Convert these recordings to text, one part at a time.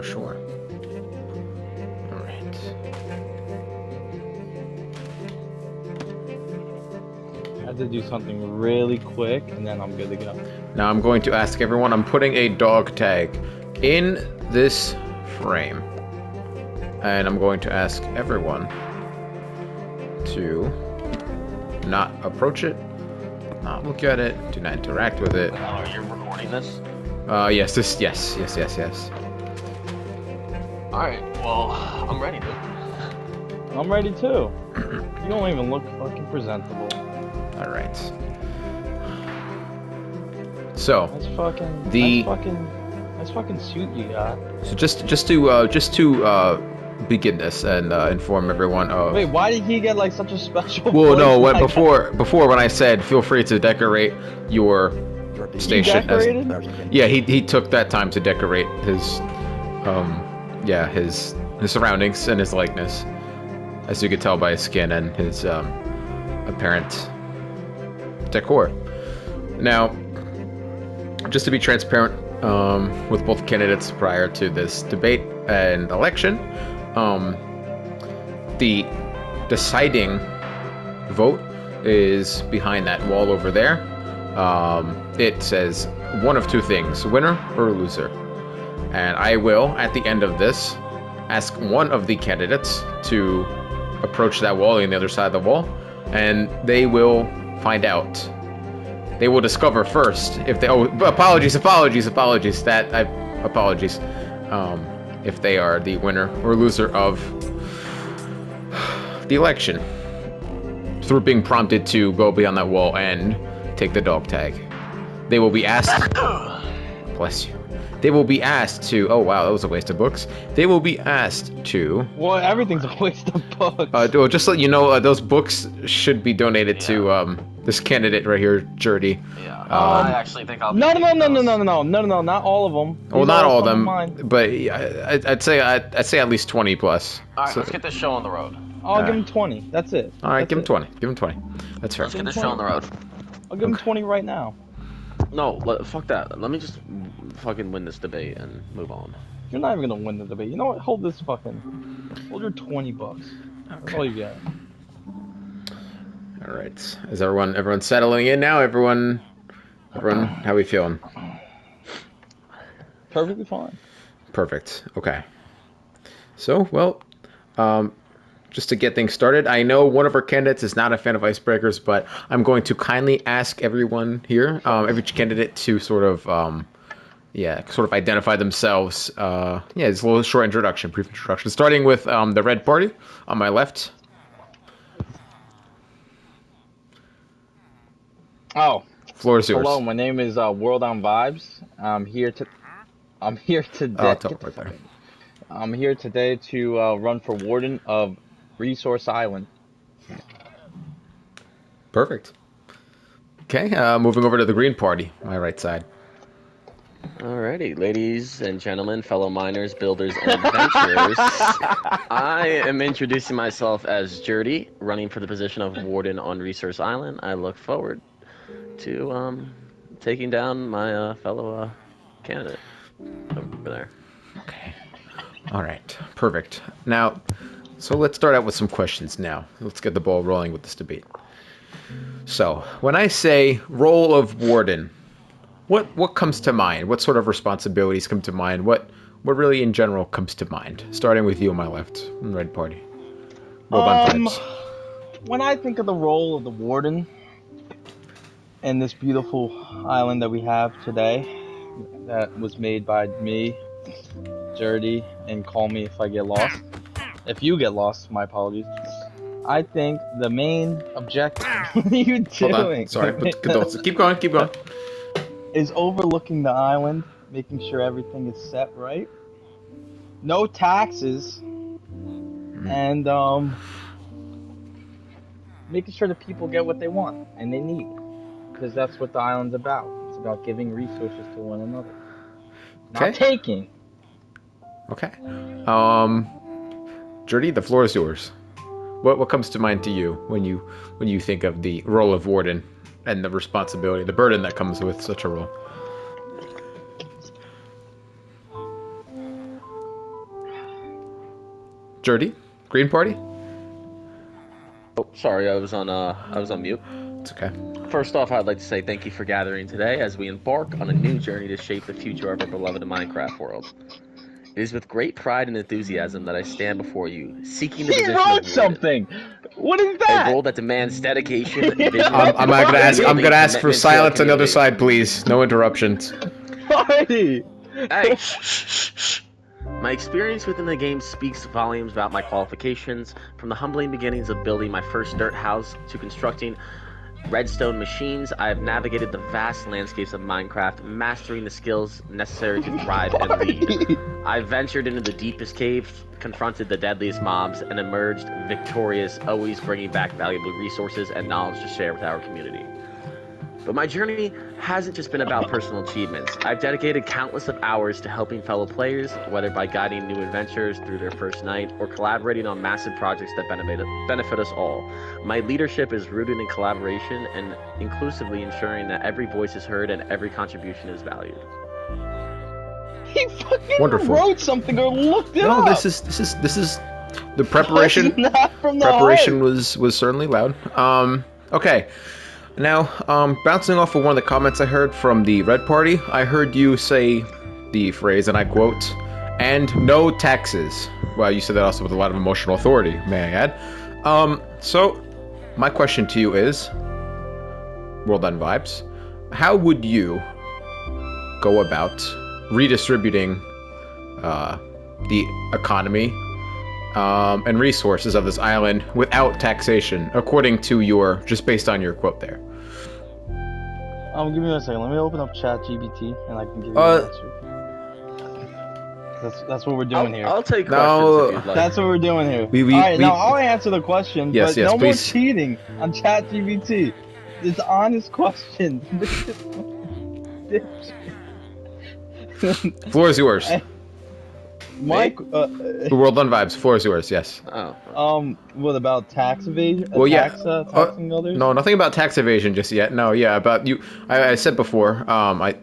sure. All right. I have to do something really quick, and then I'm good to go. Now I'm going to ask everyone, I'm putting a dog tag in this frame. And I'm going to ask everyone to not approach it, not look at it, do not interact with it. Are you recording this? Yes. Alright, well, I'm ready, dude. I'm ready too. You don't even look fucking presentable. All right. So That's fucking. Nice fucking suit you got. So just to begin this and inform everyone of. Wait, why did he get like such a special? Well, no. voice? Before when I said feel free to decorate your station. He decorated? Yeah, he took that time to decorate his his surroundings and his likeness, as you could tell by his skin and his apparent decor. Now, just to be transparent with both candidates prior to this debate and election, the deciding vote is behind that wall over there. It says one of two things, winner or loser. And I will, at the end of this, ask one of the candidates to approach that wall on the other side of the wall, and they will find out. They will discover first if they. Oh, apologies. If they are the winner or loser of the election through being prompted to go beyond that wall and take the dog tag. They will be asked. Bless you. They will be asked to. Oh wow, that was a waste of books. They will be asked to. Well, everything's a waste of books. Well, just so you know, those books should be donated to this candidate right here, Jerdy. Yeah. I actually think I'll. No, not all of them. Well, not all of them, Mine. but I'd say at least 20 plus. All right, So- let's get this show on the road. I'll give him 20. That's it. All right, That's give him it. 20. Give him 20. That's fair. Let's get this show on the road. I'll give him 20 right now. No, fuck that. Let me just fucking win this debate and move on. You're not even gonna win the debate. You know what? Hold this fucking. Hold your 20 bucks. That's all you got. All right. Is everyone settling in now? Everyone, how we feeling? Perfectly fine. Perfect. Okay. So, well, just to get things started, I know one of our candidates is not a fan of icebreakers, but I'm going to kindly ask everyone here, every candidate, to sort of identify themselves. It's a little short introduction, brief introduction, starting with the red party on my left. Oh. Floor is yours. Hello, my name is World on Vibes. I'm here today. I'm here today to run for Warden of Resource Island. Perfect. Okay, moving over to the green party, my right side. Alrighty, ladies and gentlemen, fellow miners, builders, and adventurers. I am introducing myself as Jerdy, running for the position of Warden on Resource Island. I look forward to taking down my fellow candidate over there. Okay. All right. Perfect. Now, so let's start out with some questions now. Let's get the ball rolling with this debate. So, when I say role of warden, what comes to mind? What sort of responsibilities come to mind? What really in general comes to mind? Starting with you on my left, in the red party. When I think of the role of the warden in this beautiful island that we have today, that was made by me, Jerdy, and call me if I get lost. If you get lost, my apologies. I think the main objective. What are you doing? Hold on. Sorry. Keep going. Is overlooking the island, making sure everything is set right. No taxes, and making sure that people get what they want and they need, because that's what the island's about. It's about giving resources to one another, not taking. Okay. Jerdy, the floor is yours. What comes to mind to you when you think of the role of warden and the responsibility, the burden that comes with such a role? Dirty? Green Party? Oh, sorry, I was on mute. It's okay. First off, I'd like to say thank you for gathering today as we embark on a new journey to shape the future of our beloved Minecraft world. It is with great pride and enthusiasm that I stand before you, seeking the He position of wrote Warden, something. What is a that? role that demands dedication, vision, I'm not gonna ask. I'm building gonna ask for commitment to our silence on the other community. side, please. No interruptions. Party. Hey, shh. My experience within the game speaks volumes about my qualifications, from the humbling beginnings of building my first dirt house to constructing redstone machines. I have navigated the vast landscapes of Minecraft, mastering the skills necessary to thrive and lead. I ventured into the deepest caves, confronted the deadliest mobs, and emerged victorious, always bringing back valuable resources and knowledge to share with our community. But my journey hasn't just been about personal achievements. I've dedicated countless of hours to helping fellow players, whether by guiding new adventurers through their first night or collaborating on massive projects that benefit us all. My leadership is rooted in collaboration and inclusively ensuring that every voice is heard and every contribution is valued. He fucking Wonderful. wrote something or looked it No, up. this is the preparation. It's not from the Preparation heart. was certainly loud. Okay. Now, bouncing off of one of the comments I heard from the Red Party, I heard you say the phrase, and I quote, "and no taxes." Well, you said that also with a lot of emotional authority, may I add. So, my question to you is, World End Vibes, how would you go about redistributing the economy and resources of this island without taxation, according to your, just based on your quote there? Give me 1 second. Let me open up ChatGPT and I can give you an answer. That's what we're doing here. I'll take questions No. if you'd like. That's what we're doing here. We- All right, we- now I'll answer the question, Yes, but yes, no please. more cheating on ChatGPT. It's honest questions. Floor is yours. Mike, The World End Vibes, floor is yours, yes. Oh. what about tax evasion? Well, yeah. Taxing others? No, nothing about tax evasion just yet. No, yeah, about you. I said before.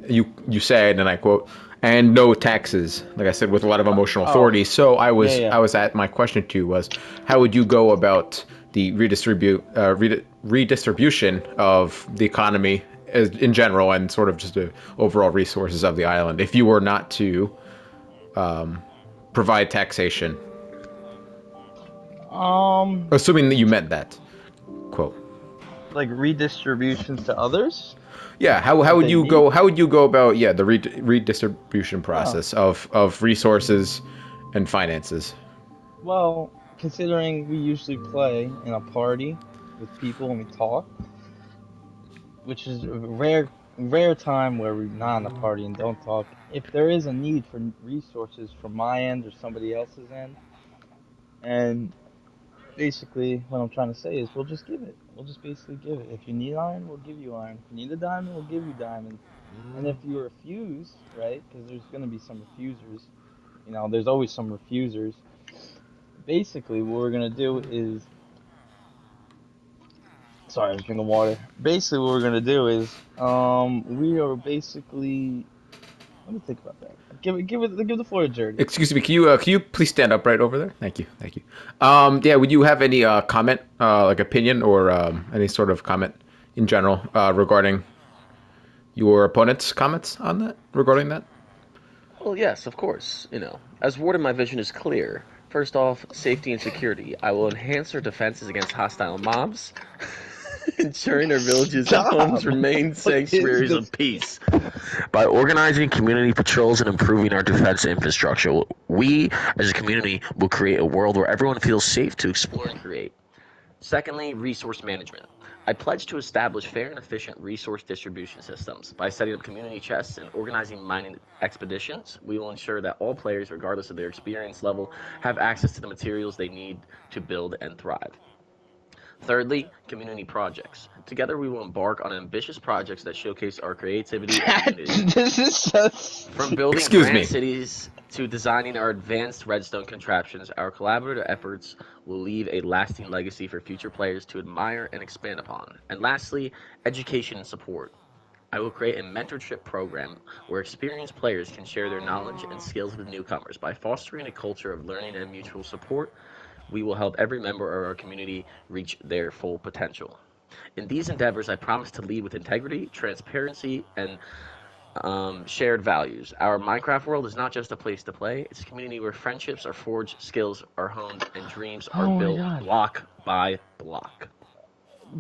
You said, and I quote, "and no taxes." Like I said, with a lot of emotional authority. So I was Yeah. I was at my question to you was, how would you go about the redistribution of the economy in general and sort of just the overall resources of the island if you were not to provide taxation? Assuming that you meant that quote. Like redistributions to others? Yeah, how would you go? How would you go about the redistribution process of resources and finances? Well, considering we usually play in a party with people and we talk, which is a rare time where we're not in a party and don't talk. If there is a need for resources from my end or somebody else's end, and basically what I'm trying to say is we'll just give it. We'll just basically give it. If you need iron, we'll give you iron. If you need a diamond, we'll give you diamond. And if you refuse, right? Because there's gonna be some refusers. There's always some refusers. Basically, what we're gonna do is, sorry, I was drinking water. Basically, what we're gonna do is, we are basically. Let me think about that. Give the floor to Jerry. Excuse me, can you please stand up right over there? Thank you. Yeah, would you have any comment, like opinion, or any sort of comment in general regarding your opponent's comments on that, regarding that? Well, yes, of course. As Warden, my vision is clear. First off, safety and security. I will enhance our defenses against hostile mobs, ensuring our villages and homes remain sanctuaries of peace. By organizing community patrols and improving our defense infrastructure, we, as a community, will create a world where everyone feels safe to explore and create. Secondly, resource management. I pledge to establish fair and efficient resource distribution systems. By setting up community chests and organizing mining expeditions, we will ensure that all players, regardless of their experience level, have access to the materials they need to build and thrive. Thirdly, community projects. Together, we will embark on ambitious projects that showcase our creativity and unity. This is so. From building Excuse grand me. cities to designing our advanced redstone contraptions, our collaborative efforts will leave a lasting legacy for future players to admire and expand upon. And lastly, education and support. I will create a mentorship program where experienced players can share their knowledge and skills with newcomers. By fostering a culture of learning and mutual support, we will help every member of our community reach their full potential. In these endeavors, I promise to lead with integrity, transparency, and shared values. Our Minecraft world is not just a place to play, it's a community where friendships are forged, skills are honed, and dreams are Oh my built god. block by block.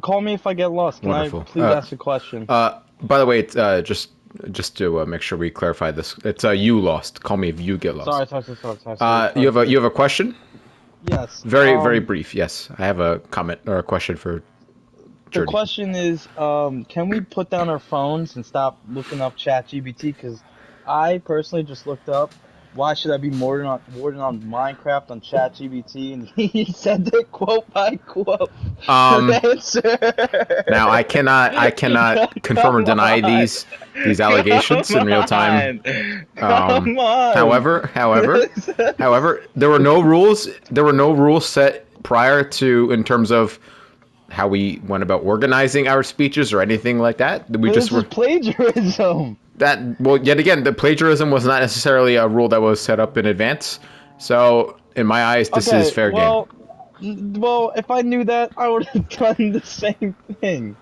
Call me if I get lost. Can I Wonderful. please ask a question? By the way, it's just to make sure we clarify this. It's you lost. Call me if you get lost. You have a question? Yes. Very brief. Yes, I have a comment or a question for The Jordy. question is, can we put down our phones and stop looking up ChatGPT? Because I personally just looked up, why should I be Warden on Minecraft on ChatGPT, and he said it quote by quote. Um, The answer. Now I cannot confirm or Come deny on. these allegations in real time. Come on. However, there were no rules. There were no rules set prior to in terms of how we went about organizing our speeches or anything like that. We But just this is were plagiarism. that. Well, yet again, the plagiarism was not necessarily a rule that was set up in advance. So, in my eyes, this is Okay, fair game. well, if I knew that, I would have done the same thing.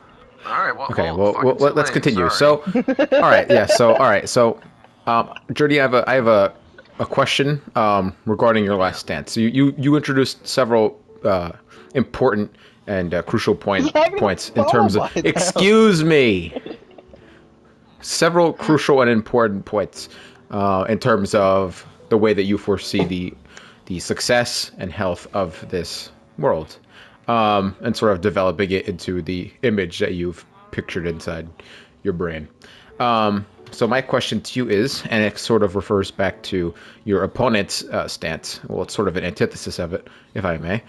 All right, Okay, fucking too let's late. continue. Sorry. So, all right, yeah. So, all right. So, Jordy, I have a question regarding your last Yeah. stance. So you introduced several important and crucial It's not gonna points in follow terms of. by now. Excuse me. Several crucial and important points in terms of the way that you foresee the success and health of this world, and sort of developing it into the image that you've pictured inside your brain. So my question to you is, and it sort of refers back to your opponent's stance. Well, it's sort of an antithesis of it, if I may.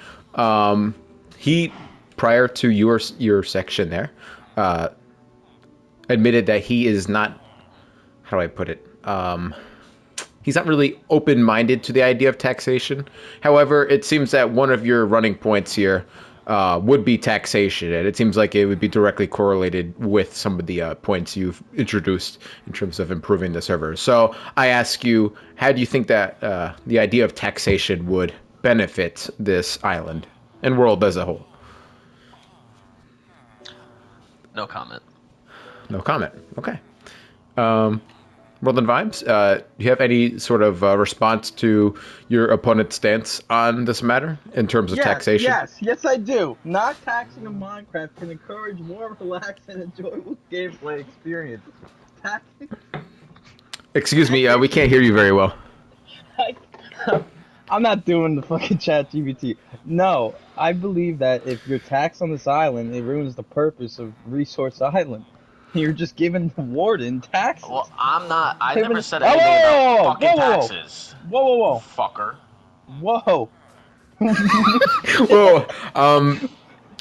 He, prior to your section there, admitted that he is not. How do I put it? He's not really open-minded to the idea of taxation. However, it seems that one of your running points here would be taxation, and it seems like it would be directly correlated with some of the points you've introduced in terms of improving the server. So I ask you, how do you think that the idea of taxation would benefit this island and world as a whole? No comment. No comment. Okay. World and Vibes, do you have any sort of response to your opponent's stance on this matter in terms of taxation? Yes, I do. Not taxing in Minecraft can encourage more relaxed and enjoyable gameplay experience. Taxing, Excuse me, we taxation. can't hear you very well. I'm not doing the fucking chat GPT. No, I believe that if you're taxed on this island, it ruins the purpose of Resource Island. You're just giving the warden taxes. Well, I'm not. I never Even said oh, anything about fucking whoa, taxes. whoa, whoa, whoa, Fucker. whoa, whoa, Whoa,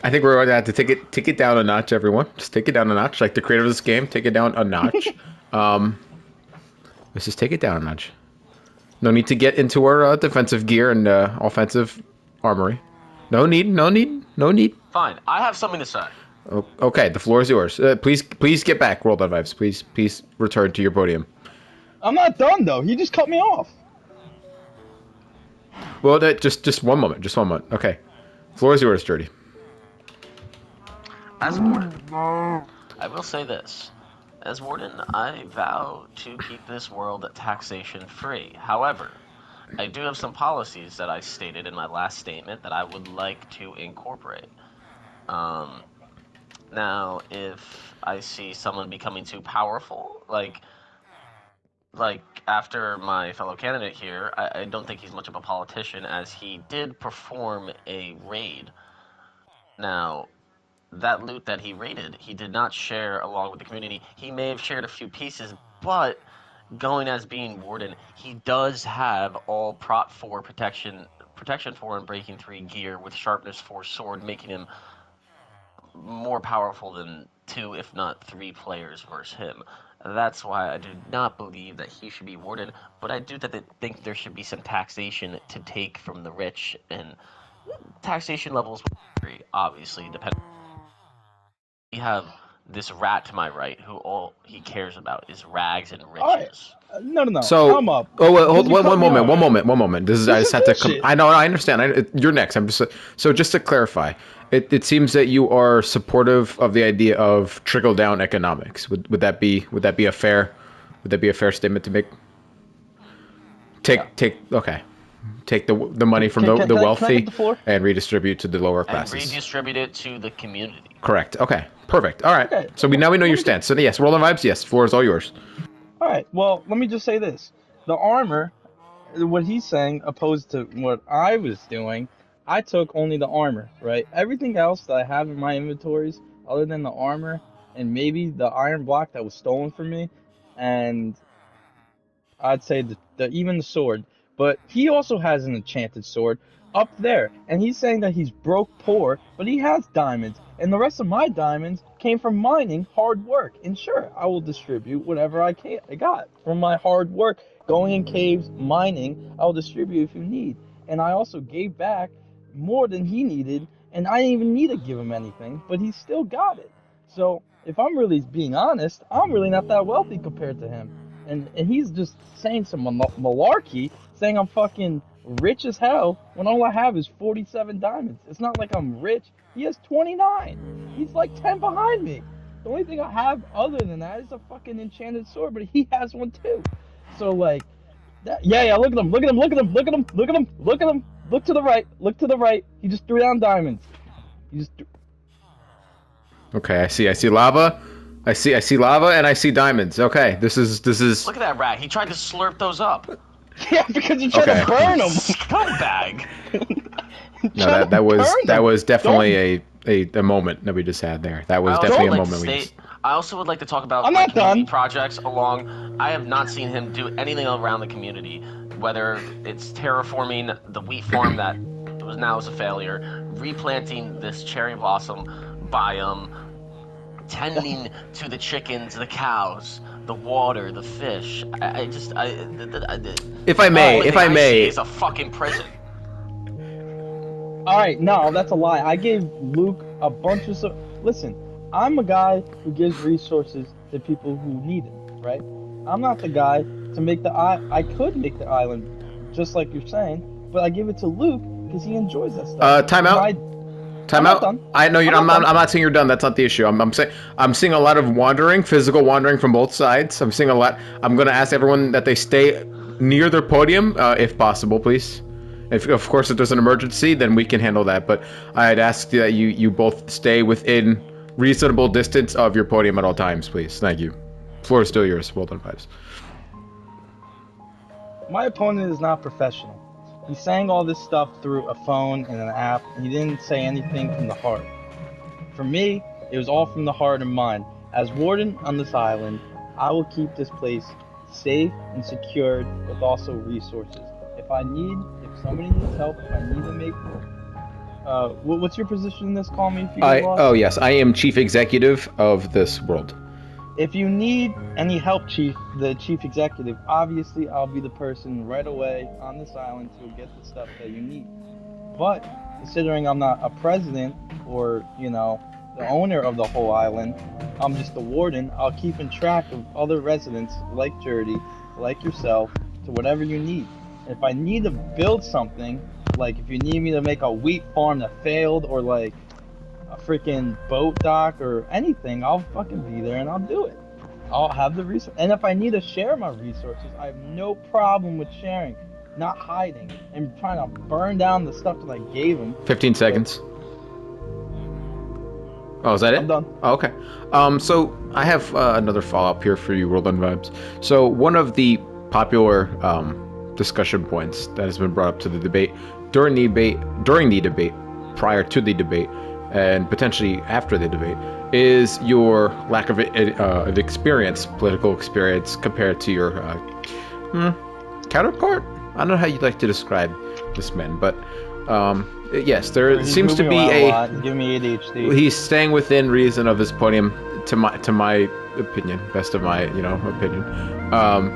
I think we're going to have to take it down a notch, everyone. Just take it down a notch, like the creator of this game. Take it down a notch. Let's just take it down a notch. No need to get into our defensive gear and offensive armory. No need, no need, no need. Fine. I have something to say. Okay, the floor is yours. Please get back, World of Vibes. Please return to your podium. I'm not done though. He just cut me off. Well, just one moment. Just one moment. Okay, floor is yours, Jordy. As warden, I will say this. As warden, I vow to keep this world taxation free. However, I do have some policies that I stated in my last statement that I would like to incorporate. Um, Now, if I see someone becoming too powerful, like after my fellow candidate here, I don't think he's much of a politician as he did perform a raid. Now, that loot that he raided, he did not share along with the community. He may have shared a few pieces, but going as being warden, he does have all prot 4 protection 4 and breaking 3 gear with sharpness 4 sword, making him more powerful than 2, if not 3 players versus him. That's why I do not believe that he should be warden, but I do think there should be some taxation to take from the rich, and taxation levels vary, obviously, depending. We have this rat to my right, who all he cares about is rags and All right. riches. No. So, I'm up. oh, wait, Because hold you one, cut one me moment, off. one moment. This is I This just is had to come. bullshit. I know, I understand. You're next. I'm just so just to clarify. It seems that you are supportive of the idea of trickle down economics. Would that be a fair statement to make? Yeah. Take okay. Take the money from the Can I get wealthy the floor? and redistribute to the lower And classes. redistribute it to the community. Correct. Okay. Perfect. All right. Okay. So we know Let your me stance. So yes, roll the vibes. Yes, floor is all yours. All right. Well, let me just say this: the armor, what he's saying, opposed to what I was doing, I took only the armor. Right. Everything else that I have in my inventories, other than the armor and maybe the iron block that was stolen from me, and I'd say even the sword. But he also has an enchanted sword up there, and he's saying that he's broke poor, but he has diamonds, and the rest of my diamonds came from mining, hard work. And sure, I will distribute whatever I got from my hard work, going in caves, mining. I'll distribute if you need. And I also gave back more than he needed, and I didn't even need to give him anything, but he still got it. So if I'm really being honest, I'm really not that wealthy compared to him. And he's just saying some malarkey, saying I'm fucking rich as hell when all I have is 47 diamonds. It's not like I'm rich. He has 29. He's like 10 behind me. The only thing I have other than that is a fucking enchanted sword, but he has one too. So like, yeah. Look at him. Look at him. Look at him. Look at him. Look at him. Look at him. Look to the right. Look to the right. He just threw down diamonds. He just. Okay, I see lava. I see lava and I see diamonds. Okay, this is Look at that rat. He tried to slurp those up. Yeah, because you tried Okay. to burn him. Scumbag. No, that was definitely a moment that we just had there. That was definitely a moment we just. I also would like to talk about I'm like not community done. projects along. I have not seen him do anything around the community, whether it's terraforming the wheat farm that was now is a failure, replanting this cherry blossom biome, tending to the chickens, the cows, the water, the fish. If I may, only if thing I see may, is a fucking prison. All right, no, that's a lie. I gave Luke a bunch of Listen, I'm a guy who gives resources to people who need it, right? I'm not the guy to make I could make the island just like you're saying, but I give it to Luke because he enjoys that stuff. time And out. I'm Time not out. done. I know you're. I'm not I'm done. not saying you're done. That's not the issue. I'm saying I'm seeing a lot of wandering, physical wandering from both sides. I'm seeing a lot. I'm gonna ask everyone that they stay near their podium, if possible, please. If of course if there's an emergency, then we can handle that. But I'd ask that you both stay within reasonable distance of your podium at all times, please. Thank you. Floor is still yours. Well done, vibes. My opponent is not professional. He's saying all this stuff through a phone and an app, and he didn't say anything from the heart. For me, it was all from the heart and mind. As warden on this island, I will keep this place safe and secured with also resources. If somebody needs help, if I need to make, what's your position in this? Call me if you get lost. Oh yes, I am chief executive of this world. If you need any help, the chief executive, obviously I'll be the person right away on this island to get the stuff that you need. But considering I'm not a president or, the owner of the whole island, I'm just the warden, I'll keep in track of other residents like Jurdy, like yourself, to whatever you need. And if I need to build something, like if you need me to make a wheat farm that failed or like a freaking boat dock or anything, I'll fucking be there and I'll do it. I'll have the resource. And if I need to share my resources, I have no problem with sharing, not hiding and trying to burn down the stuff that I gave him. 15 seconds. Oh, is that it? I'm done. Oh, okay. So I have another follow-up here for you, World on Vibes. So one of the popular discussion points that has been brought up to the debate, during the debate, prior to the debate, and potentially after the debate, is your lack of experience, political experience, compared to your counterpart. I don't know how you'd like to describe this man, but yes, there seems to be He's giving me ADHD. He's staying within reason of his podium, to my opinion, best of my opinion.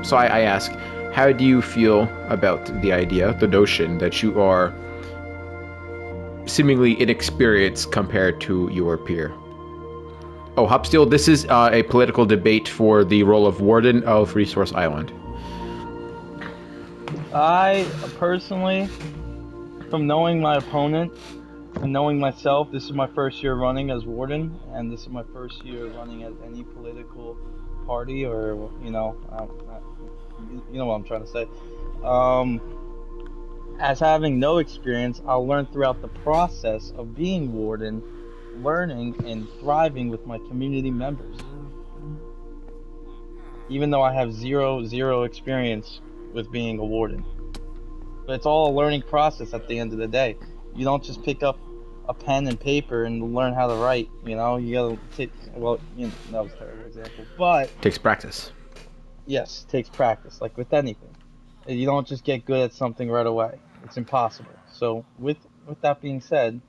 So I ask, how do you feel about the idea, the notion that you are seemingly inexperienced compared to your peer? Oh, Hopsteel, this is a political debate for the role of Warden of Resource Island. I personally, from knowing my opponent and knowing myself, this is my first year running as Warden, and this is my first year running as any political party, or you know, you know what I'm trying to say. Um, as having no experience, I'll learn throughout the process of being Warden, learning and thriving with my community members. Even though I have zero experience with being a Warden. But it's all a learning process at the end of the day. You don't just pick up a pen and paper and learn how to write. You know, you gotta take. Well, you know, that was a terrible example, but Takes practice. yes, it takes practice, like with anything. You don't just get good at something right away. It's impossible. So with that being said,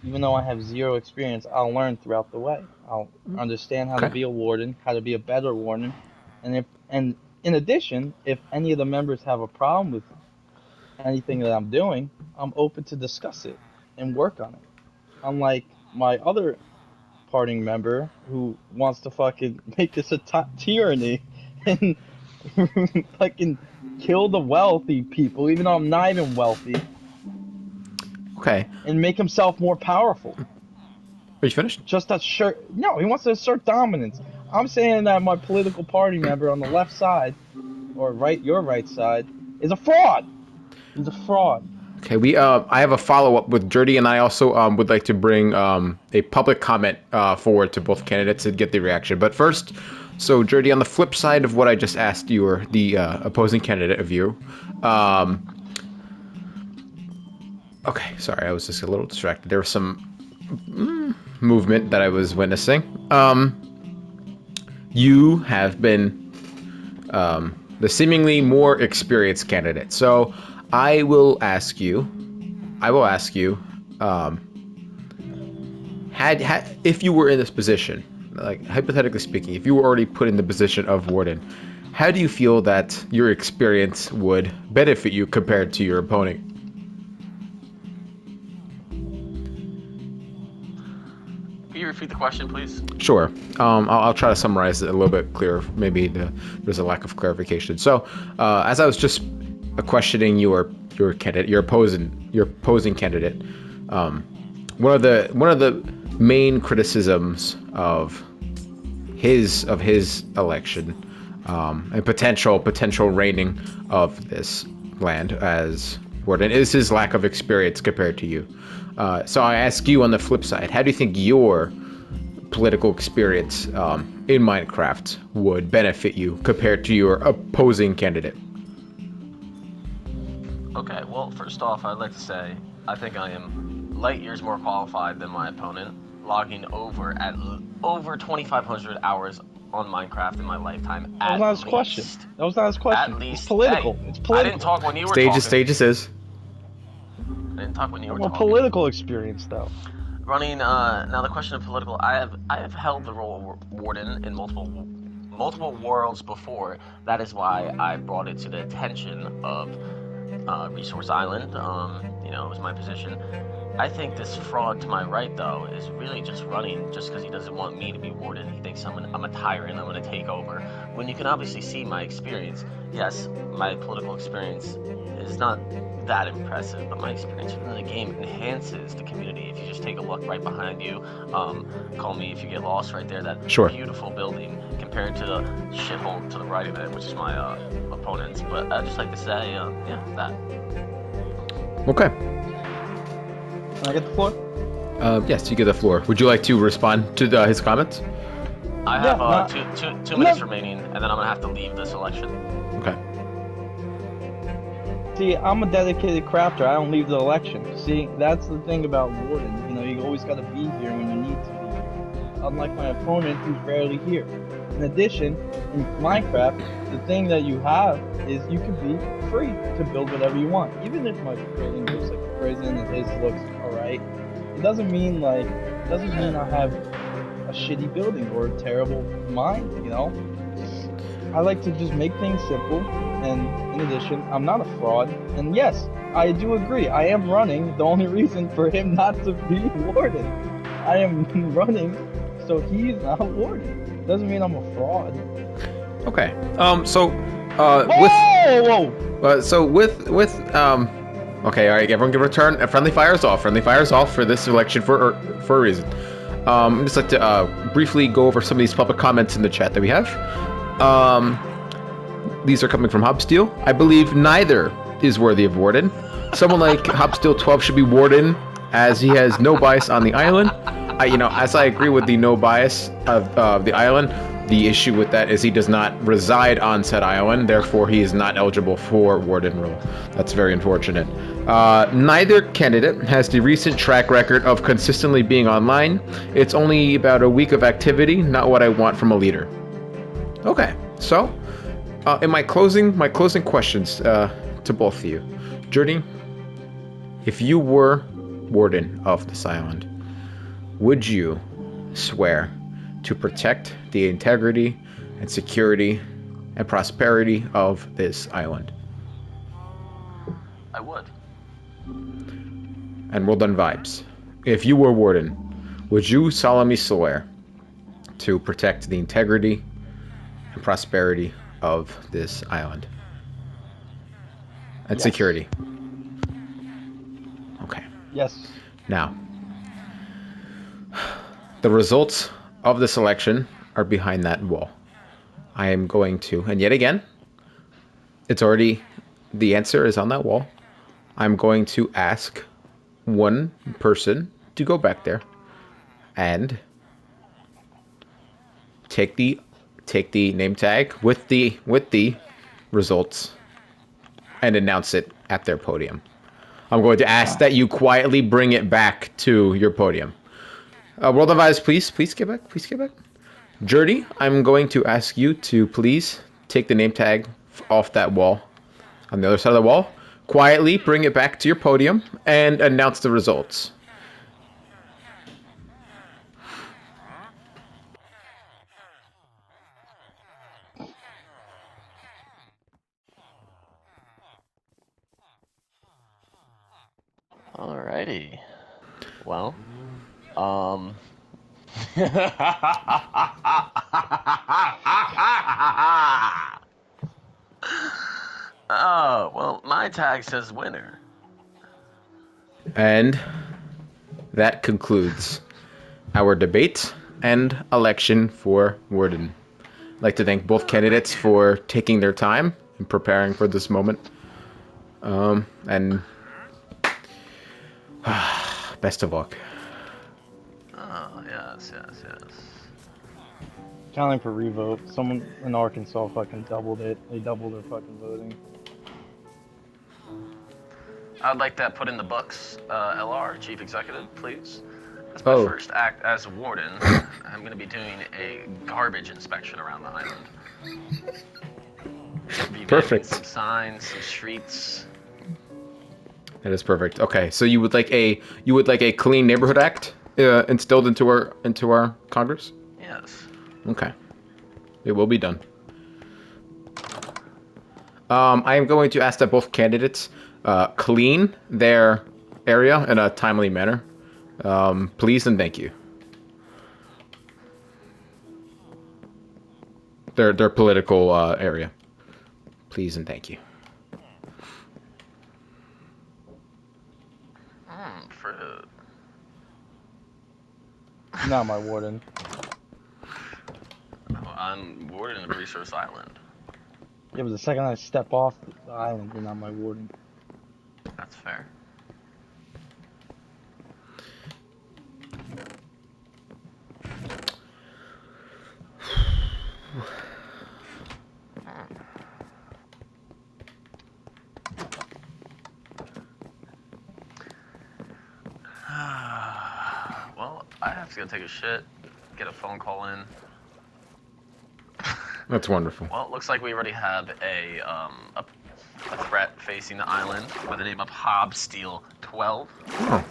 even though I have zero experience, I'll learn throughout the way. I'll understand how to Okay. be a warden, how to be a better warden, and in addition, if any of the members have a problem with anything that I'm doing, I'm open to discuss it and work on it. Unlike my other parting member who wants to fucking make this a tyranny and fucking kill the wealthy people, even though I'm not even wealthy, Okay. and make himself more powerful. Are you finished? Just to assert, no, he wants to assert dominance. I'm saying that my political party member on the left side, or your right side, is a fraud. He's a fraud. Okay, I have a follow-up with Dirty, and I also would like to bring a public comment forward to both candidates to get the reaction. But first, so Dirty, on the flip side of what I just asked you, or the opposing candidate of you, okay, sorry, I was just a little distracted. There was some movement that I was witnessing. You have been the seemingly more experienced candidate, so I will ask you, if you were in this position, like hypothetically speaking, if you were already put in the position of Warden, how do you feel that your experience would benefit you compared to your opponent? Can you repeat the question, please? Sure. I'll try to summarize it a little bit clearer. Maybe there's a lack of clarification. So, as I was just questioning your candidate, your opposing candidate, one of the main criticisms of his election and potential reigning of this land as Warden is his lack of experience compared to you. So I ask you on the flip side, how do you think your political experience in Minecraft would benefit you compared to your opposing candidate? Okay, well, first off, I'd like to say I think I am light years more qualified than my opponent, logging over 2,500 hours on Minecraft in my lifetime. That was not his question. That was not his question. At least. It's political. Hey, It's political. I didn't talk when you were talking. Stages is. I didn't talk when you were Well, talking. political experience though. Running. Now the question of political. I have held the role of warden in multiple worlds before. That is why I brought it to the attention of Resource Island. You know, it was my position. I think this fraud to my right, though, is really just running just because he doesn't want me to be warden. He thinks I'm a tyrant, I'm going to take over. When you can obviously see my experience, yes, my political experience is not that impressive, but my experience within the game enhances the community. If you just take a look right behind you, call me if you get lost right there, that Sure. beautiful building compared to the shithole to the right of it, which is my opponent's. But I'd just like to say, yeah, that. Okay. Can I get the floor? Yes, you get the floor. Would you like to respond to his comments? I Yeah, have two minutes remaining, and then I'm gonna have to leave this election. Okay. See, I'm a dedicated crafter. I don't leave the election. See, that's the thing about Warden. You know, you always got to be here when you need to be here. Unlike my opponent, who's rarely here. In addition, in Minecraft, the thing that you have is you can be free to build whatever you want. Even if my building looks like a prison and his looks alright, it doesn't mean I have a shitty building or a terrible mind, you know? I like to just make things simple, and in addition, I'm not a fraud. And yes, I do agree, I am running the only reason for him not to be Warden. I am running so he's not Warden. Doesn't mean I'm a fraud. Okay. Okay, all right. Everyone can return. Friendly fires off. Friendly fires off for this election for a reason. I'd just like to briefly go over some of these public comments in the chat that we have. These are coming from Hobsteel. I believe neither is worthy of Warden. Someone like Hobsteel 12 should be Warden, as he has no bias on the island. As I agree with the no bias of the island, the issue with that is he does not reside on said island, therefore he is not eligible for Warden role. That's very unfortunate. Neither candidate has the recent track record of consistently being online. It's only about a week of activity, not what I want from a leader. Okay, so in my closing questions to both of you, Journey, if you were Warden of this island, would you swear to protect the integrity and security and prosperity of this island? I would. And well done, Vibes. If you were Warden, would you solemnly swear to protect the integrity and prosperity of this island? And Yes. security. Okay. Yes. Now, the results of this election are behind that wall. I am going to, and yet again, the answer is on that wall. I'm going to ask one person to go back there and take the name tag with the results and announce it at their podium. I'm going to ask that you quietly bring it back to your podium. World of Eyes, please get back. Please get back. Jordy, I'm going to ask you to please take the name tag off that wall on the other side of the wall. Quietly bring it back to your podium and announce the results. Alrighty. Well, oh, well, my tag says winner. And that concludes our debate and election for Warden. I'd like to thank both candidates for taking their time and preparing for this moment. And best of luck. Oh, yes. Counting for revote. Someone in Arkansas fucking doubled it. They doubled their fucking voting. I'd like that put in the books. LR, Chief Executive, please. As my first act as Warden, I'm going to be doing a garbage inspection around the island. Perfect. Some signs, some streets. That is perfect. Okay, so you would like a clean neighborhood act instilled into our Congress? Yes. Okay, it will be done. I am going to ask that both candidates clean their area in a timely manner. Please and thank you. Their political area. Please and thank you. Fruit. Not my Warden. I'm Warden of Resource Island. Yeah, but the second I step off the island, you're not my Warden. That's fair. Well, I have to go take a shit, get a phone call in. That's wonderful. Well, it looks like we already have a threat facing the island by the name of Hobsteel 12. Oh.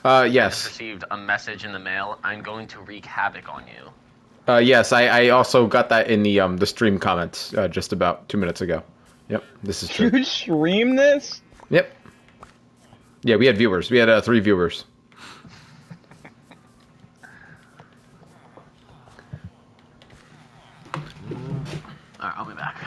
I Yes. just received a message in the mail. I'm going to wreak havoc on you. Yes, I also got that in the stream comments just about 2 minutes ago. Yep, this is true. You stream this? Yep. Yeah, we had viewers. We had 3 viewers. Alright, I'll be back.